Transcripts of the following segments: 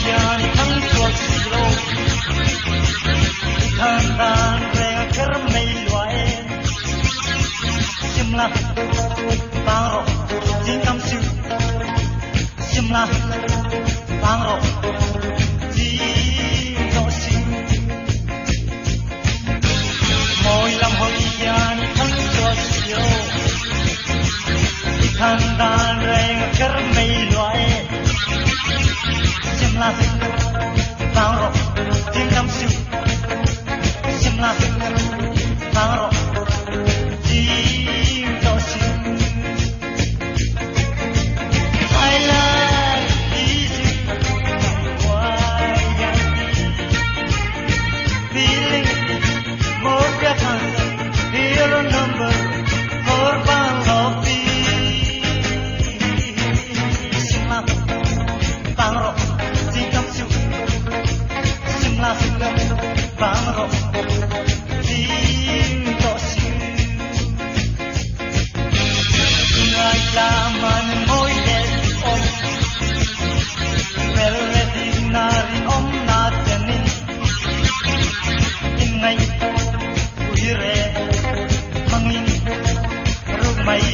yani thang chuak silo thang dan reng ker mei loe simla bang ro jing kam su simla bang ro jing do si moi lam hoi yani thang chuak silo thang dan reng ker mei loe simla bang ro jing kam su simla bang ro jing do si I like easy why feeling more better here a number more bang of simla bang ro jing kam su simla bang ro jing do si ngai la man moi le om vel le dinari om na teni in ngai uire mangin rumai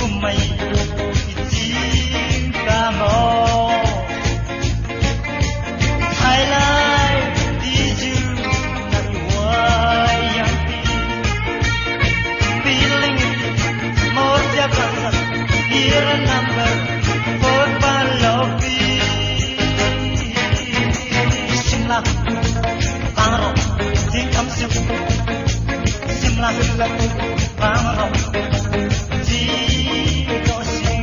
umai jing ka mo I like these you that why I'm feeling more different here a number for Balobi simla bang ro jing kam su simla bang ro jing do si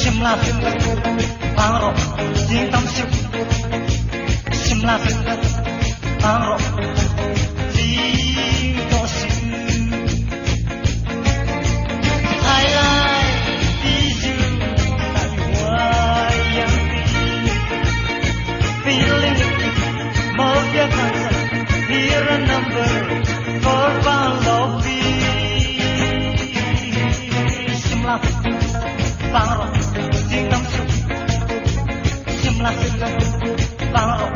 simla bang ro jing tam su simla bang ro jing do si I like these you why I'm feeling more different here a number for Balobi simla bang ro jing tam su simla bang ro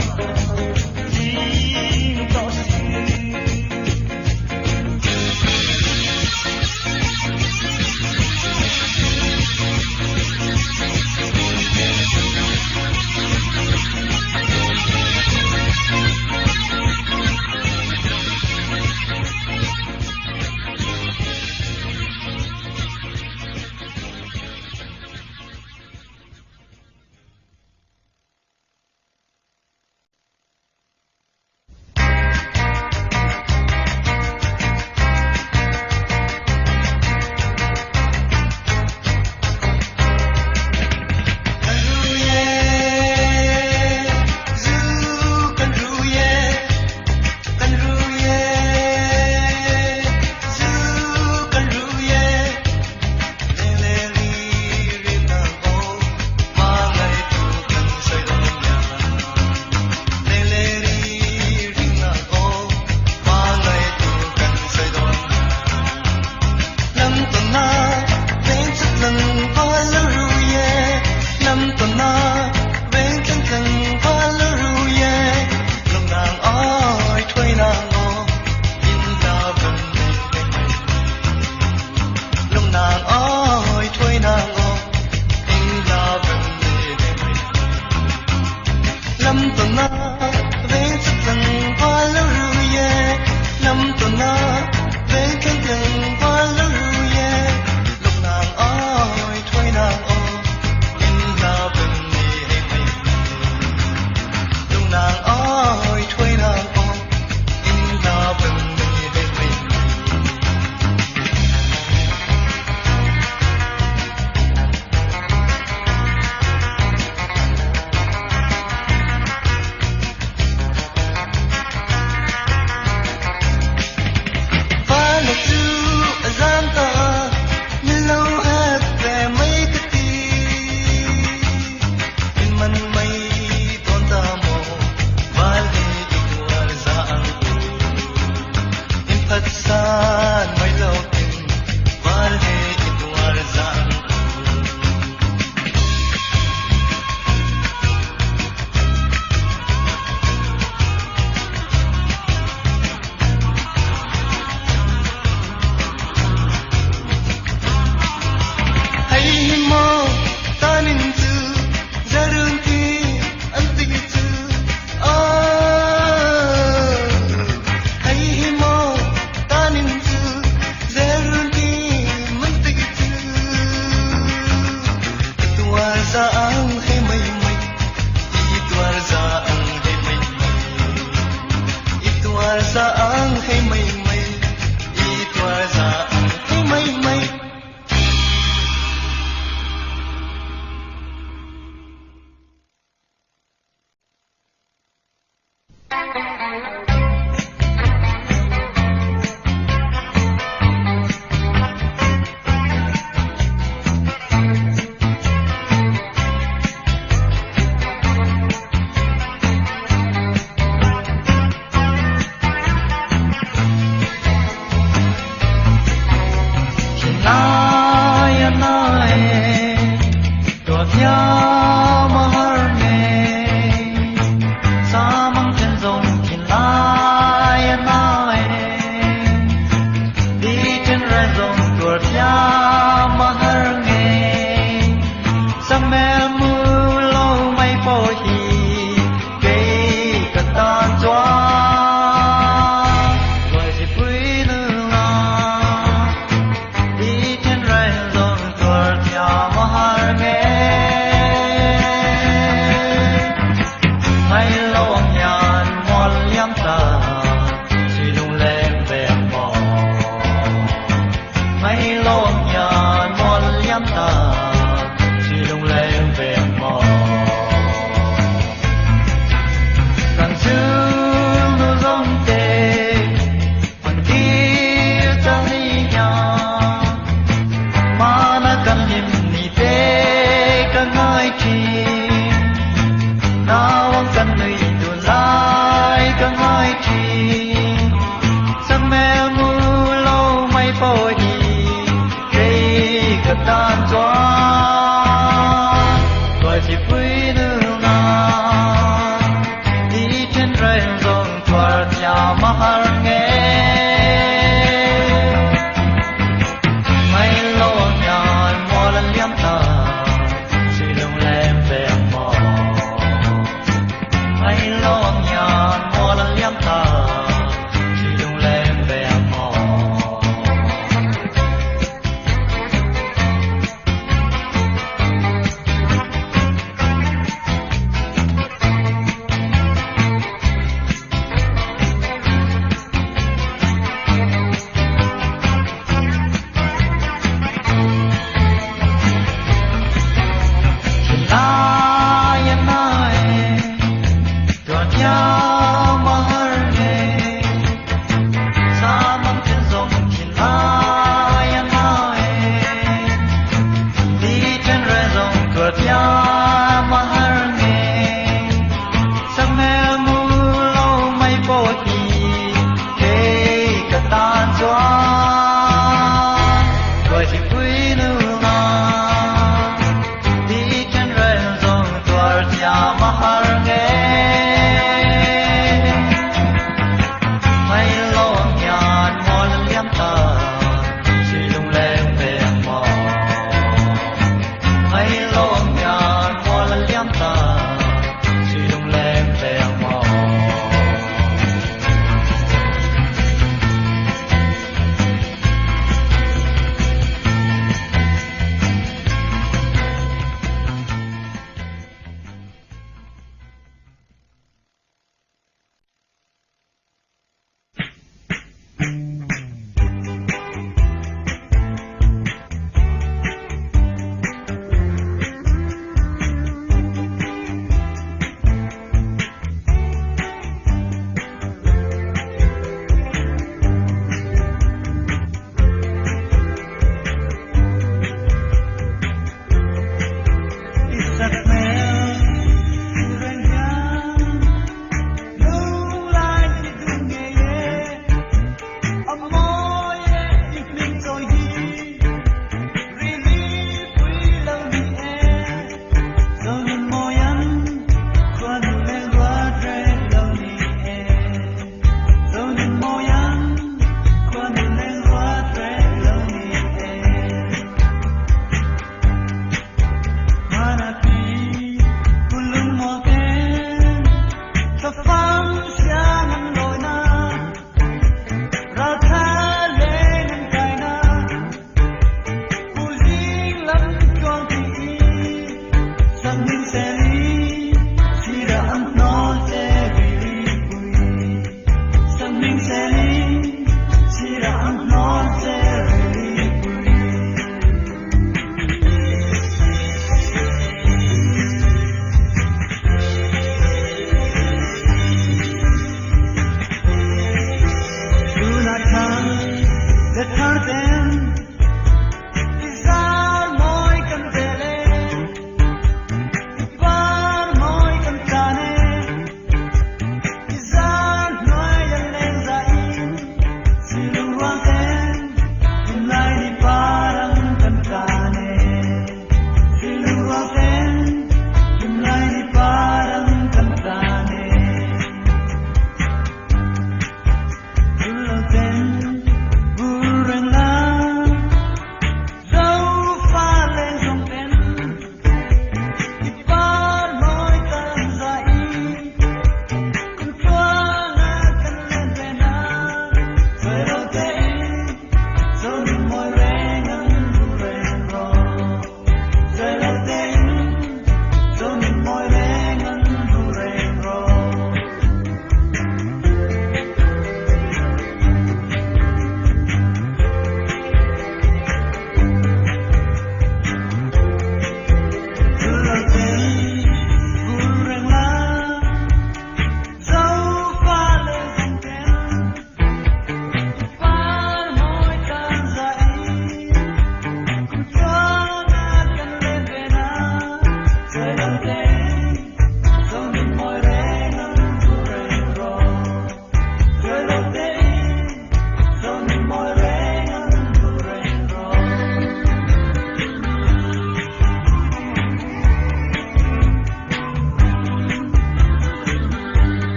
jing do si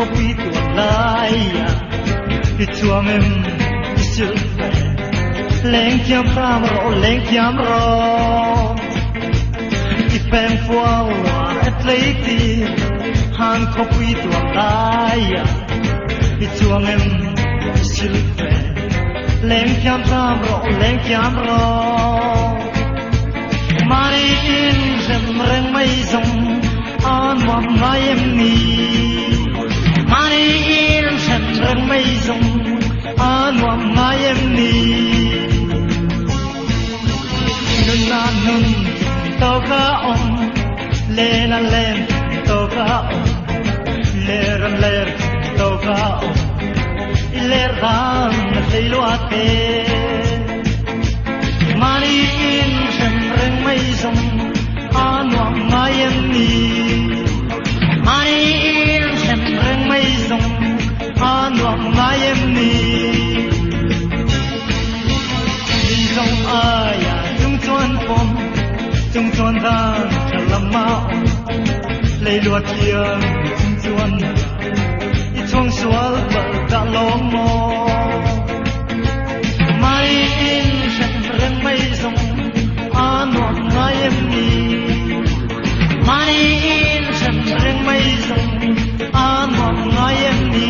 copy to a lie. It's woman, it's your friend. Leng chiam camero, leng chiam ro. Ipeng fuawa at lady, han copy to a lie. It's woman, it's your friend. Leng chiam camero, leng chiam ro. Mari in sem reng mai song. An wam mai em ni mani in sem reng mai song an wam mai em ni nun na nun to ka om le na len to ka om ler to ka om ler ram le lo ate mani in sem reng mai song an wam mai em ni Mani in sem reng mai song an wam mai em ni Đi song aya chung chuan pom chung chuan dan chalama lei luat hiang chung chuan I chuang sual bal da long mo Mani in sem reng mai song an wam mai em ni Mani in sem reng mai song an wam mai em ni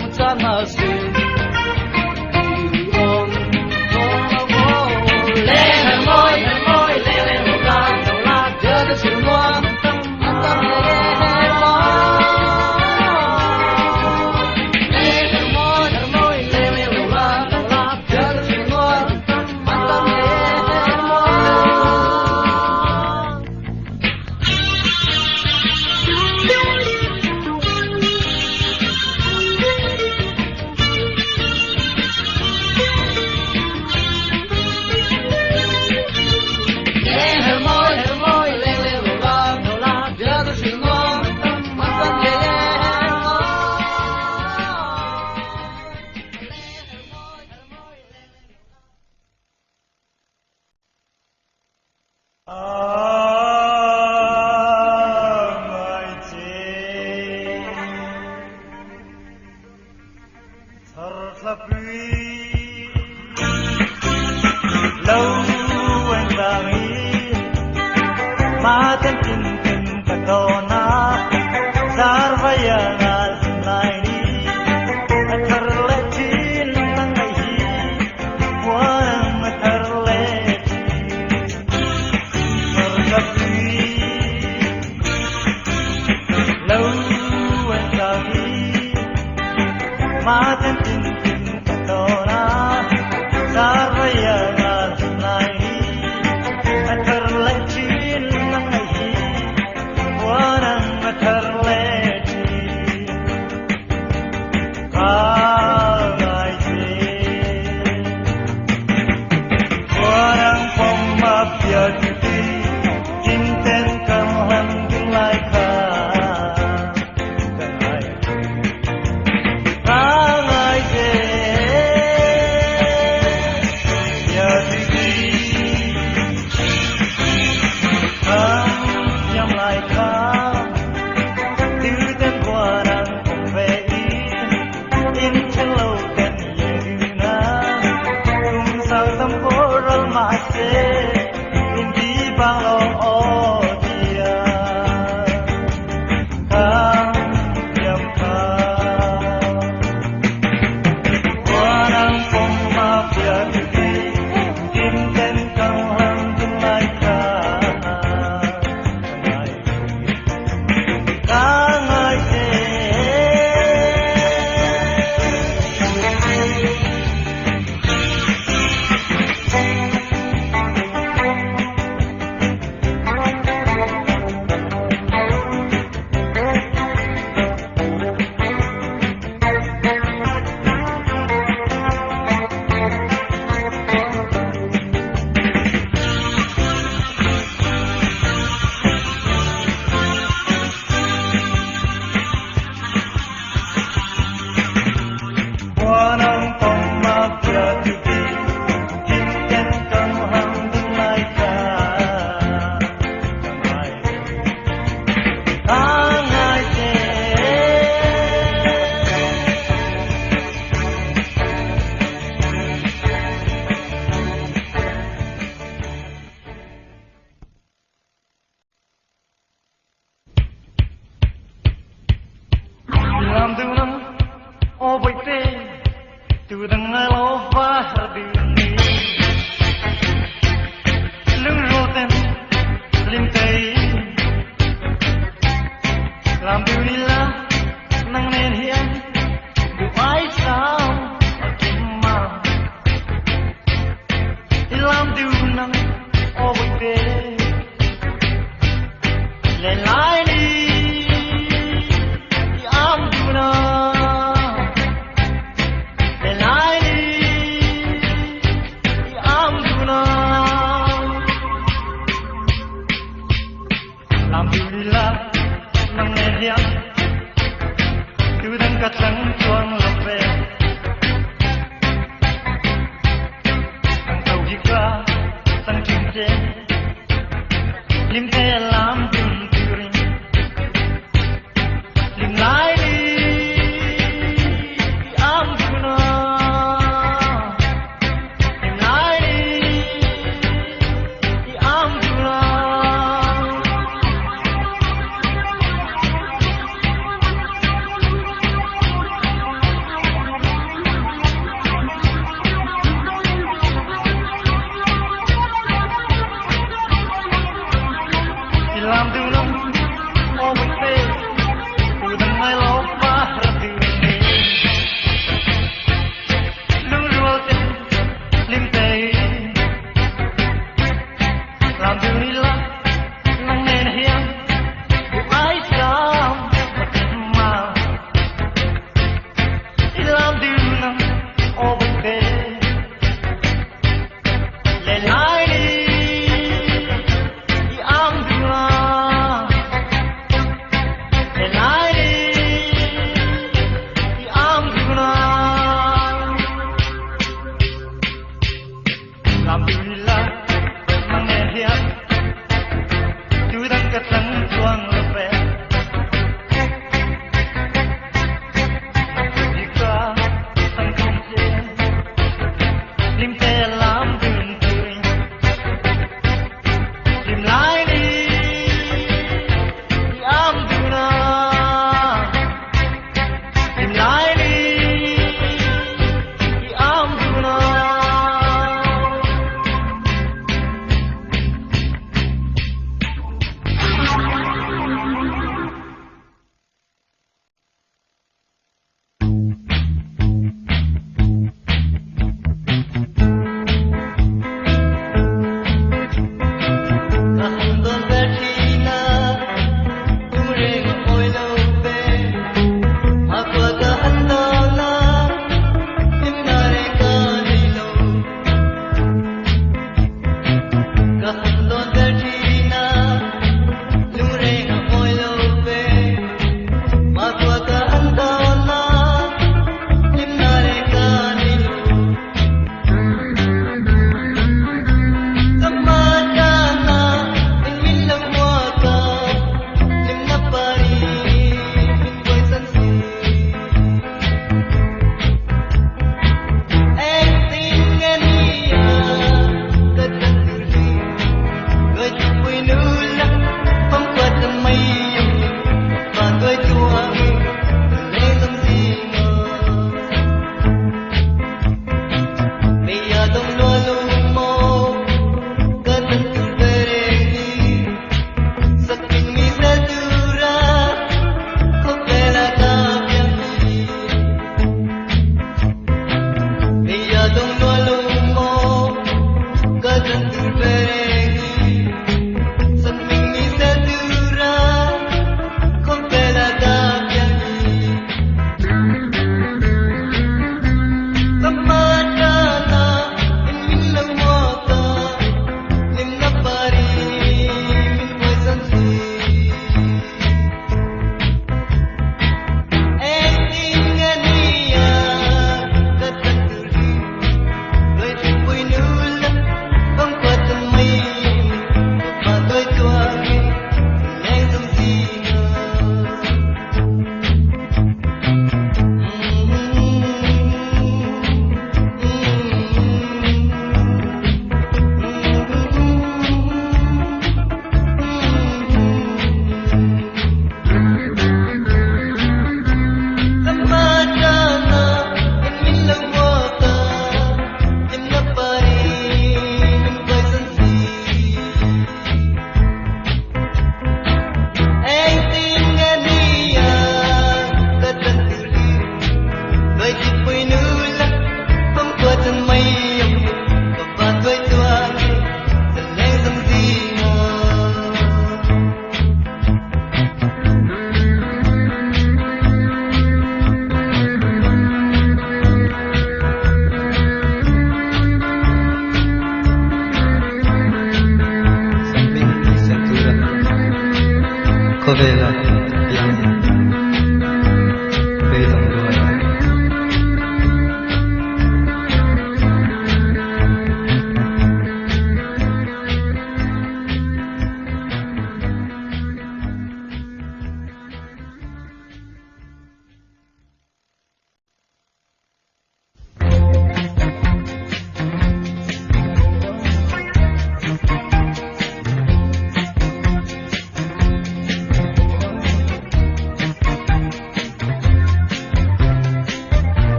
phong trán mà xin ôm lên hờ môi lên lên đầu la chờ cái chiều loa anh tâm nhẹ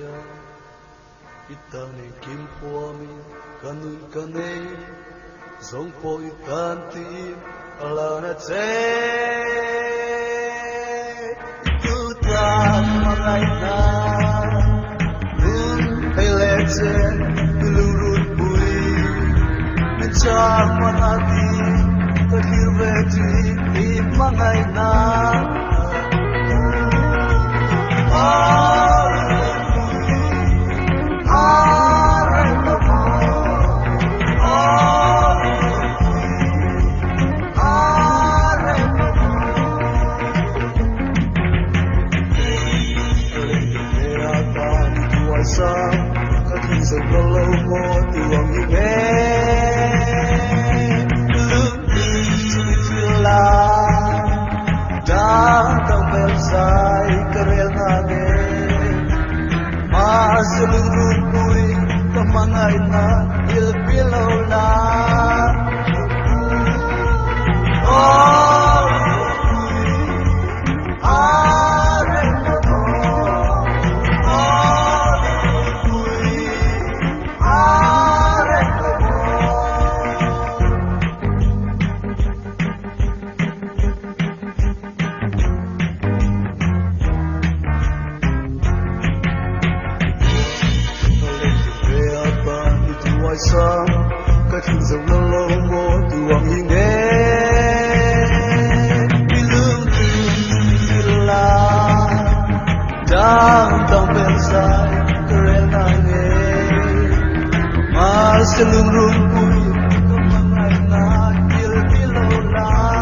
ya itane kim poami kanun kane zong po itanti alana te ituta magai na nun peletse lurut pui mencak manati terhirveti di magai na seluruh bui kemangai na ilpilau na oh are bui are sang cái thuyền dòng lâu lâu mô từ hoàng yên đến đi lương từ là đang trong bên dài keren nange mà sẽ lương rung bui không ngày na yêu đi lâu na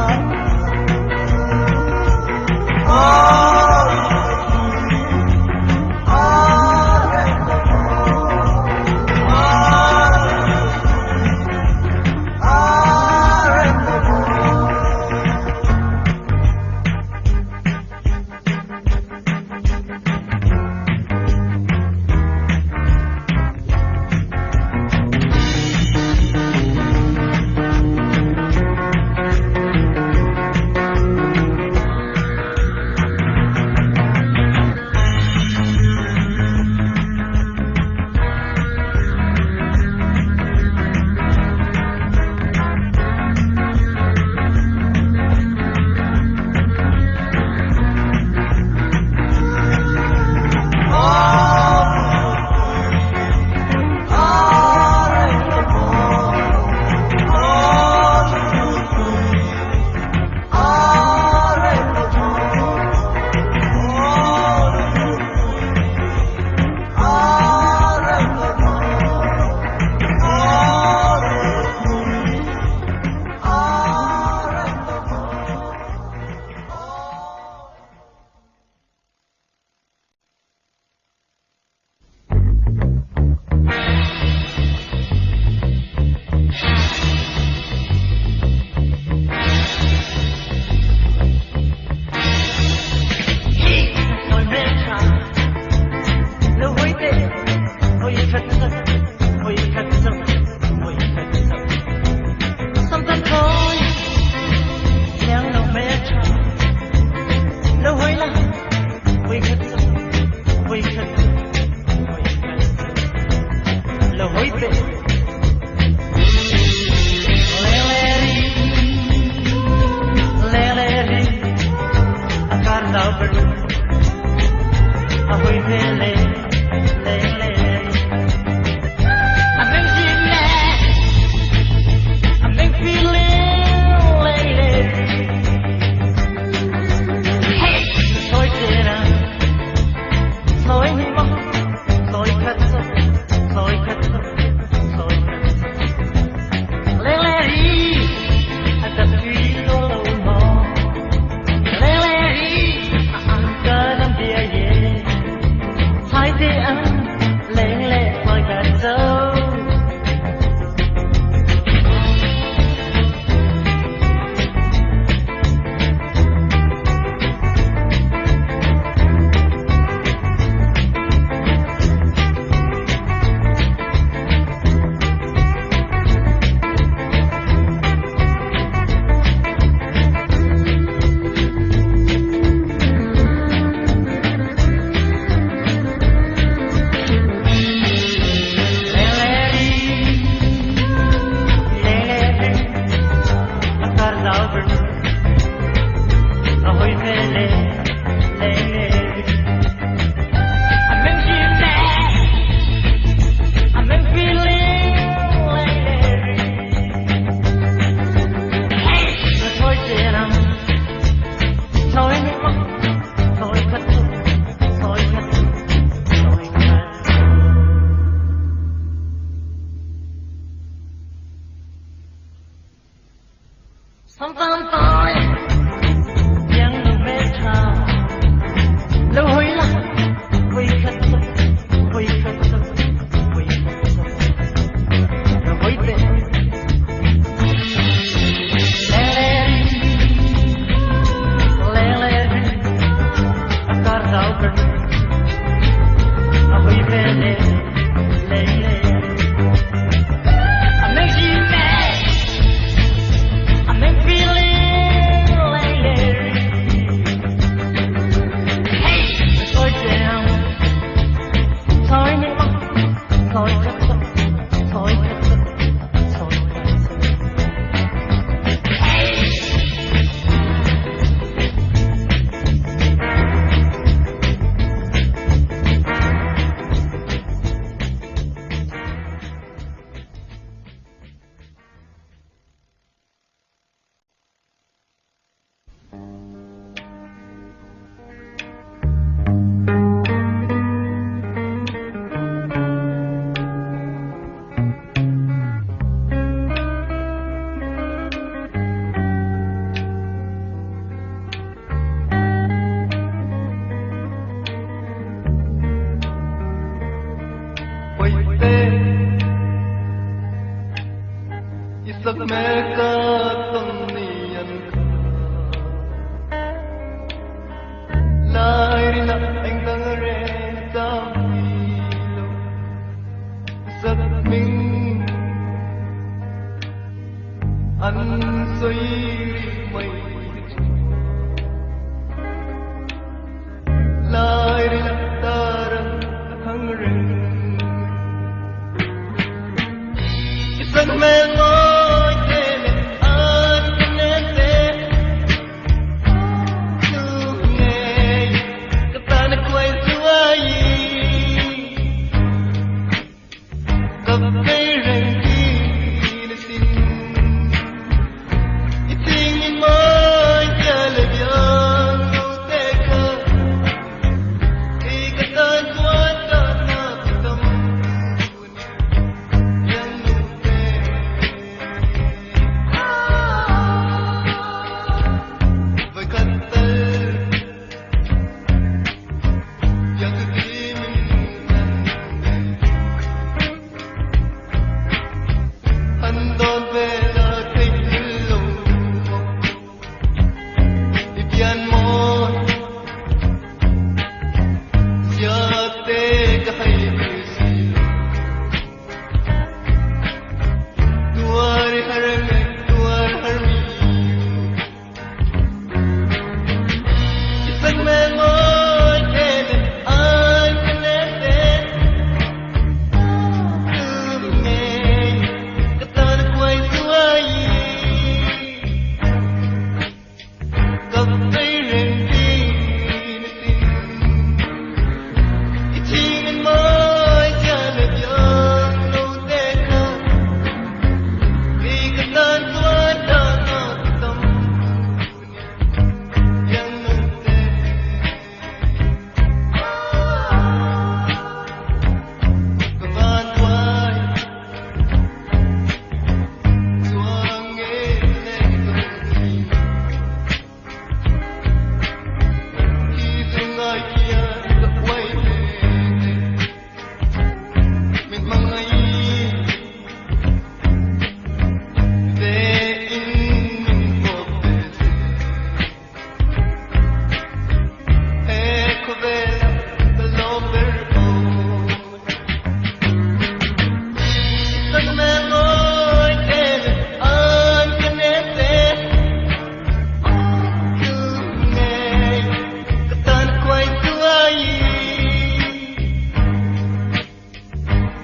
mẹ ca tâm niên lại đi nặng anh đang rẽ tam đi lâu giấc mình anh xoay mây lại đi nặng ta đang thăng rừng giấc mẹ ngồi thế này anh nên thế cứ nghe cái ta nó quay xuôi gặp cái rừng đi nó xin ít tình mới chờ lời biếng nụ tê cơ thì cái ta quên ta nó tâm yang nụ tê với khăn tê yang cứ đi mình anh đón về là tình lâu đi pian mo giờ tê cái hay gì tuar harmi giấc mơ ngồi thế này anh nên thế cứ nghe cái ta nó quay xuôi gặp cái rừng đi nó xin ít chi mình mới chờ lời biếng nụ tê cơ vì cái ta quên ta nó tâm yang nụ tê và van quay xuống nghe lên từng khi từng ai kia đã quay về mình mong ai để in mình một bề ecco bella dell'opera giấc mơ ngồi thế này anh nên thế cứ nghe cái ta nó quay xuôi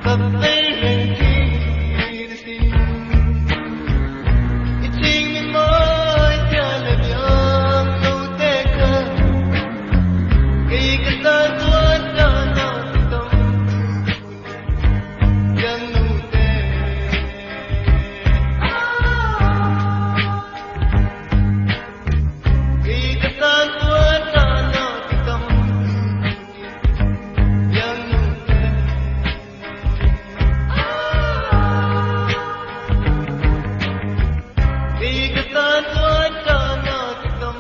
gặp cái rừng đi nó xin ít tình mình mới chờ lời biếng nụ tê cơ khi cái ta quên ta nó tâm yang nụ tê khi cái ta quên ta nó tâm yang nụ tê khi cái ta quên ta nó tâm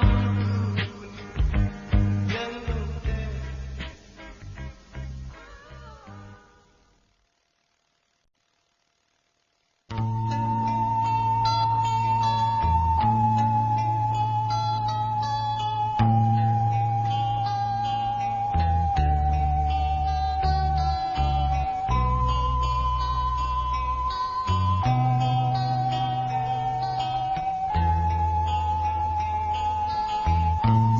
yang nụ tê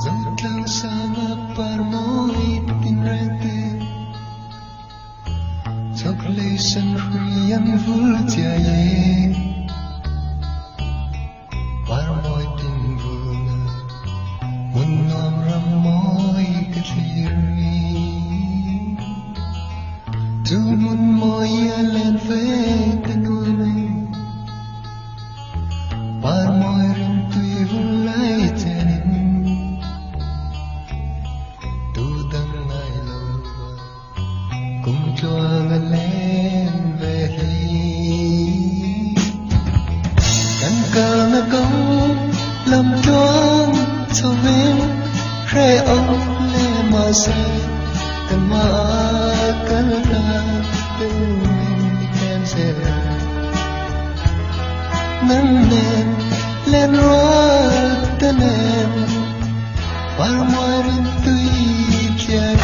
Zamtlang sama parmoy tinrete Chocolation riyan vultiaye Parmoy tinvuna Munnom ramoy katliri Tumun moy alen fe kanunay Parmoy rin tuy vulay tenin Tudang ngay lâu cùng cho ngân lên về hi căn cơ nó công làm choáng cho bên rẽ ông lê mà say cần mà cần ta từng mình khen sẽ nâng nền lên rót tên em vào môi rin tươi kia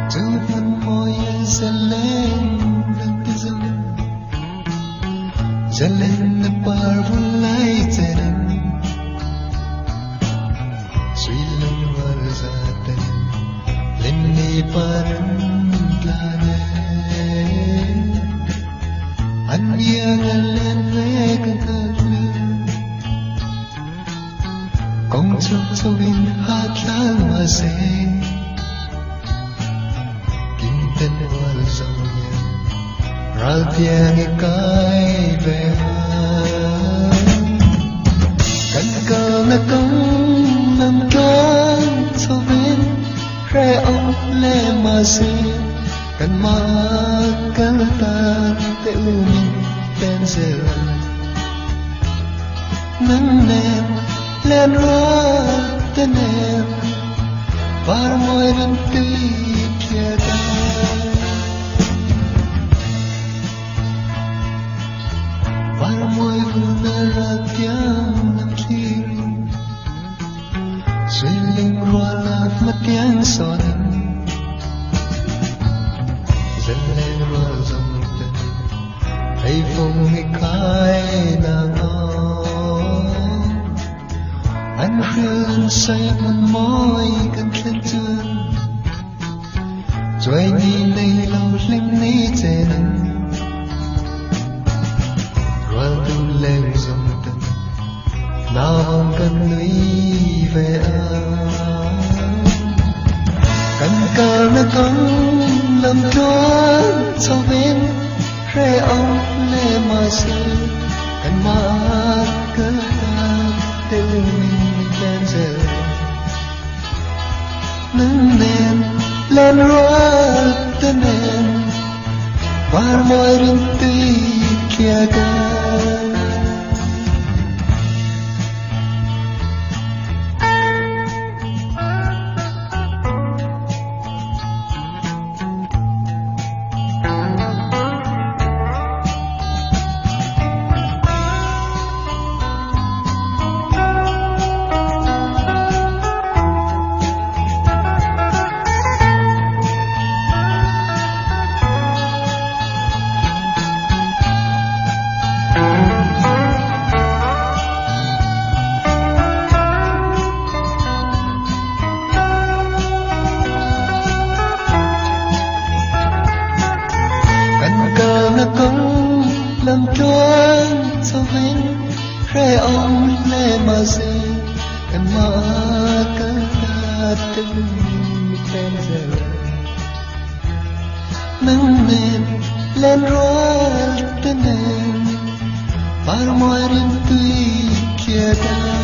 dù vẫn môi dần lên được dần dần lên là par vun lại tên suy lòng var ra tên lên đi par anh yêu lên về cơn thơ công chúc cho bình hát lang mà sẽ kinh tên hoa dòng ra tiếng cái về cần cờ là công làm toán cho bên re ông lệ mà sẽ cần mà cần ta tự mình tên giờ nâng nền lên rót tên em vào môi rin tươi kia ta vào môi vun ra tiếng nằm kiri suy linh roa là mất tiếng son dần lên roa dòng tên thấy vùng khai nàng anh khuyên say một môi cần lên chân rồi nhìn đây lâu linh ní trên rồi tu lên dòng tên nào cần lũy về cần cờ nó không làm toán cho bên re ông lệ mà sẽ cần mà cơ ta tự mình lên giờ nâng nền lên rót tên em vào môi rin tươi kia ca công làm toán cho bên re ông lệ mà sẽ cần mà cơ ta tự mình tên giờ nâng nền lên rót tên em vào môi rin tươi kia ta